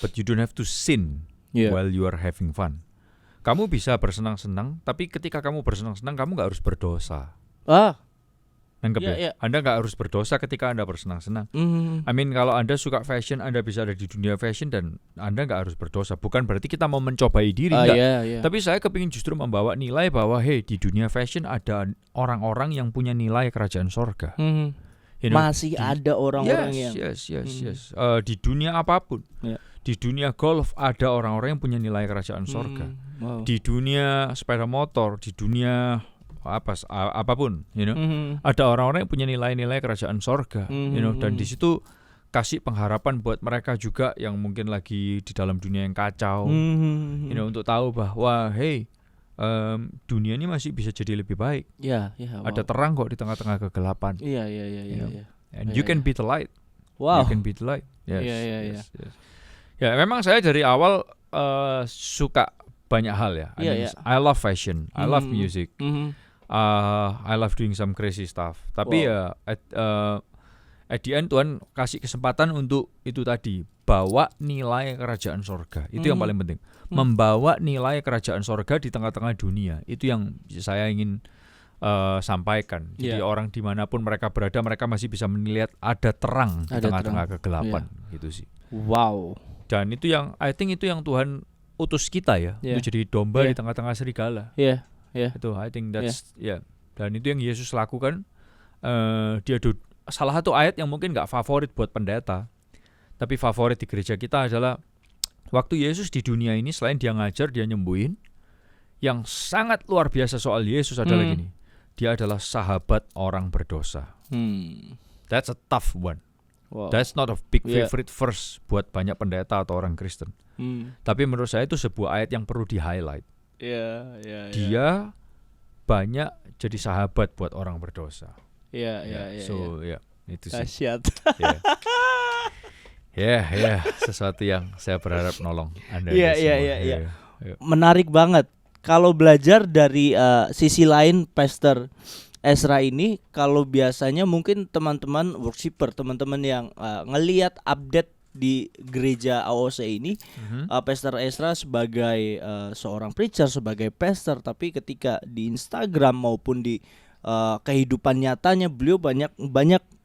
but you don't have to sin while you are having fun. Kamu bisa bersenang-senang, tapi ketika kamu bersenang-senang kamu nggak harus berdosa. Anda nggak harus berdosa ketika Anda bersenang-senang. I mean, kalau Anda suka fashion, Anda bisa ada di dunia fashion dan Anda nggak harus berdosa. Bukan berarti kita mau mencobai diri, Tapi saya kepingin justru membawa nilai bahwa di dunia fashion ada orang-orang yang punya nilai kerajaan sorga. Masih ada orang-orang yang di dunia apapun. Di dunia golf ada orang-orang yang punya nilai kerajaan sorga. Di dunia sepeda motor, di dunia apapun, ada orang-orang yang punya nilai-nilai kerajaan sorga, dan di situ kasih pengharapan buat mereka juga yang mungkin lagi di dalam dunia yang kacau, untuk tahu bahwa dunia ini masih bisa jadi lebih baik. Ada terang kok di tengah-tengah kegelapan. And you can be the light. You can be the light. Yes. Ya, memang saya dari awal suka banyak hal ya. I love fashion, I love music. I love doing some crazy stuff. Tapi at the end Tuhan kasih kesempatan untuk itu tadi, bawa nilai kerajaan sorga. Itu yang paling penting. Membawa nilai kerajaan sorga di tengah-tengah dunia. Itu yang saya ingin sampaikan. Jadi orang dimanapun mereka berada, mereka masih bisa melihat ada terang di tengah-tengah kegelapan. Gitu sih. Wow. Dan itu yang I think itu yang Tuhan utus kita ya, untuk jadi domba di tengah-tengah serigala. Itu I think that's Dan itu yang Yesus lakukan. Dia salah satu ayat yang mungkin nggak favorit buat pendeta, tapi favorit di gereja kita adalah waktu Yesus di dunia ini, selain dia ngajar, dia nyembuhin. Yang sangat luar biasa soal Yesus adalah gini, dia adalah sahabat orang berdosa. That's a tough one. That's not a big favorite verse buat banyak pendeta atau orang Kristen. Tapi menurut saya itu sebuah ayat yang perlu di-highlight. Dia banyak jadi sahabat buat orang berdosa. Itu sih. Sesuatu yang saya berharap nolong Anda. Menarik banget. Kalau belajar dari sisi lain Pastor Ezra ini, kalau biasanya mungkin teman-teman worshiper, teman-teman yang ngelihat update di gereja AOC ini, Pastor Ezra sebagai seorang preacher, sebagai pastor, tapi ketika di Instagram maupun di kehidupan nyatanya beliau banyak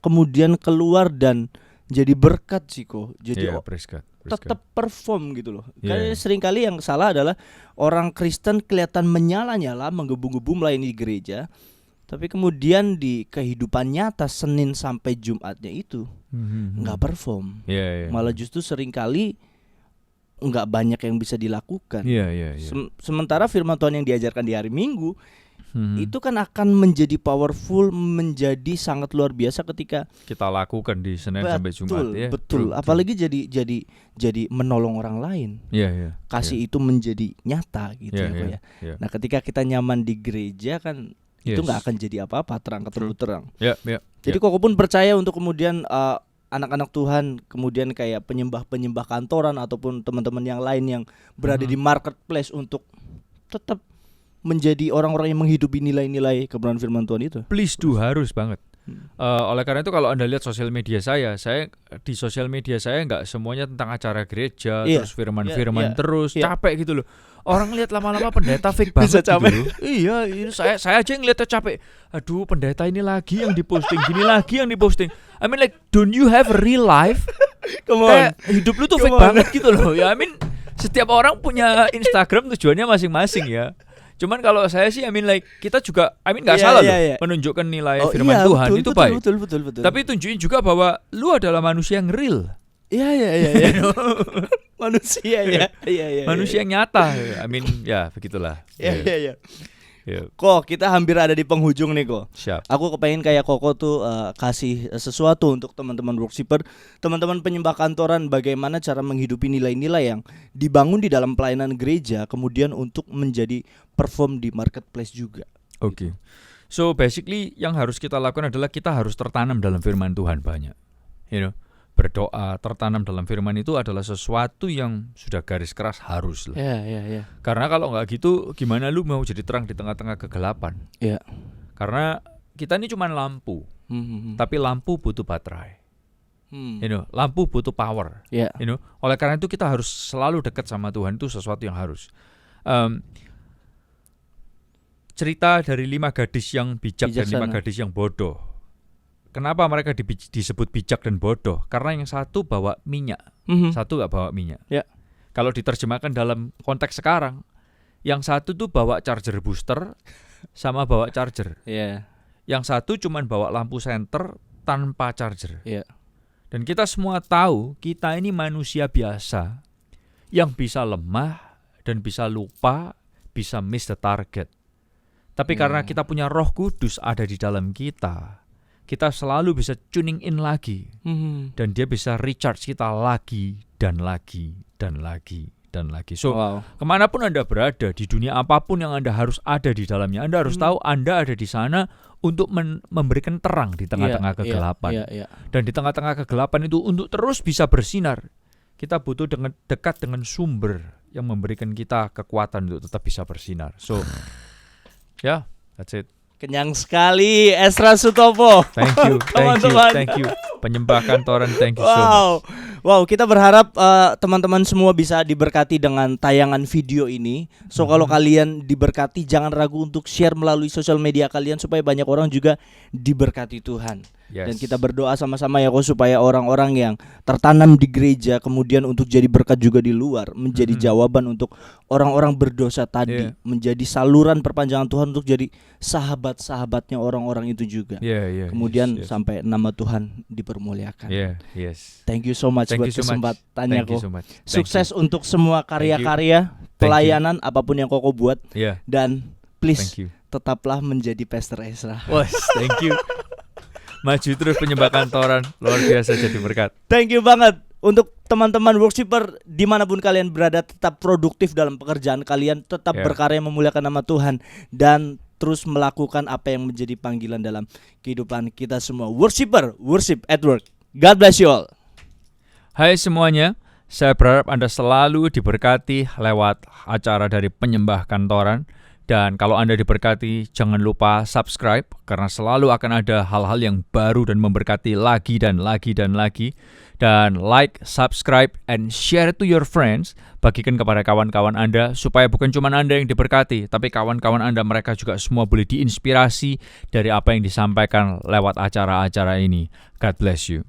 kemudian keluar dan jadi berkat sih kok. Jadi tetap perform gitu loh. Karena seringkali yang salah adalah orang Kristen kelihatan menyala-nyala, menggebu-gebu melayani gereja, tapi kemudian di kehidupan nyata Senin sampai Jumatnya itu nggak perform. Malah justru seringkali nggak banyak yang bisa dilakukan. Sementara firman Tuhan yang diajarkan di hari Minggu itu kan akan menjadi powerful, menjadi sangat luar biasa ketika kita lakukan di Senin sampai Jumat. Betul. Apalagi jadi menolong orang lain. Kasih itu menjadi nyata gitu ya. Nah, ketika kita nyaman di gereja kan itu nggak akan jadi apa-apa, terang ketemu terang. Jadi Koko pun percaya untuk kemudian anak-anak Tuhan kemudian kayak penyembah-penyembah kantoran ataupun teman-teman yang lain yang berada di marketplace untuk tetap menjadi orang-orang yang menghidupi nilai-nilai kebenaran firman Tuhan itu. Please do, harus banget. Oleh karena itu kalau Anda lihat sosial media saya di sosial media saya nggak semuanya tentang acara gereja, terus firman-firman terus, capek gitu loh. Orang lihat lama-lama pendeta fake banget gitu loh. Saya aja ngeliatnya capek. Aduh, pendeta ini lagi yang diposting, gini lagi yang diposting. I mean like, don't you have a real life? Kayak hidup lu tuh fake banget gitu loh. Ya I mean, setiap orang punya Instagram tujuannya masing-masing ya. Cuman kalau saya sih kita juga nggak salah loh menunjukkan nilai firman Tuhan itu baik. Betul. Tapi tunjukin juga bahwa lu adalah manusia yang real. Iya. Manusia ya. Iya. Manusia yang nyata. Ya begitulah. Iya. Kok kita hampir ada di penghujung nih kok. Siap. Aku kepengen kayak Koko tuh kasih sesuatu untuk teman-teman worshiper, teman-teman penyembah kantoran, bagaimana cara menghidupi nilai-nilai yang dibangun di dalam pelayanan gereja, kemudian untuk menjadi perform di marketplace juga. Oke. So basically yang harus kita lakukan adalah kita harus tertanam dalam firman Tuhan banyak. Berdoa, tertanam dalam firman itu adalah sesuatu yang sudah garis keras harus lah. Iya. Karena kalau nggak gitu, gimana lu mau jadi terang di tengah-tengah kegelapan? Iya. Karena kita ini cuma lampu, tapi lampu butuh baterai. Lampu butuh power. Oleh karena itu kita harus selalu dekat sama Tuhan, itu sesuatu yang harus. Cerita dari 5 gadis yang bijak dan 5 gadis yang bodoh. Kenapa mereka disebut bijak dan bodoh? Karena yang satu bawa minyak, satu nggak bawa minyak. Kalau diterjemahkan dalam konteks sekarang, yang satu tuh bawa charger booster sama bawa charger. Yang satu cuman bawa lampu senter tanpa charger. Dan kita semua tahu kita ini manusia biasa yang bisa lemah dan bisa lupa, bisa miss the target. Tapi karena kita punya Roh Kudus ada di dalam kita selalu bisa tuning in lagi, dan dia bisa recharge kita lagi dan lagi dan lagi dan lagi. So, kemanapun Anda berada di dunia apapun yang Anda harus ada di dalamnya, Anda harus tahu Anda ada di sana untuk memberikan terang di tengah-tengah kegelapan. Dan di tengah-tengah kegelapan itu untuk terus bisa bersinar, kita butuh dekat dengan sumber yang memberikan kita kekuatan untuk tetap bisa bersinar. So, that's it. Kenyang sekali Ezra Sutopo. Thank you. Penyembah kantoran, thank you so much. Wow, kita berharap teman-teman semua bisa diberkati dengan tayangan video ini. So kalau kalian diberkati, jangan ragu untuk share melalui sosial media kalian supaya banyak orang juga diberkati Tuhan. Dan kita berdoa sama-sama ya kok, supaya orang-orang yang tertanam di gereja kemudian untuk jadi berkat juga di luar, menjadi jawaban untuk orang-orang berdosa tadi, menjadi saluran perpanjangan Tuhan untuk jadi sahabat-sahabatnya orang-orang itu juga. Kemudian sampai nama Tuhan dipermuliakan. Thank you so much buat kesempatannya kok. Sukses untuk semua karya-karya pelayanan apapun yang Koko buat. Dan please tetaplah menjadi Pastor Ezra. Thank you. Maju terus penyembah kantoran, luar biasa jadi berkat. Thank you banget. Untuk teman-teman worshiper dimanapun kalian berada, tetap produktif dalam pekerjaan kalian, tetap berkarya memuliakan nama Tuhan, dan terus melakukan apa yang menjadi panggilan dalam kehidupan kita semua. Worshiper, worship at work. God bless you all. Hai semuanya, saya berharap Anda selalu diberkati lewat acara dari penyembah kantoran. Dan kalau Anda diberkati, jangan lupa subscribe, karena selalu akan ada hal-hal yang baru dan memberkati lagi dan lagi dan lagi. Dan like, subscribe, and share to your friends. Bagikan kepada kawan-kawan Anda, supaya bukan cuma Anda yang diberkati, tapi kawan-kawan Anda mereka juga semua boleh diinspirasi dari apa yang disampaikan lewat acara-acara ini. God bless you.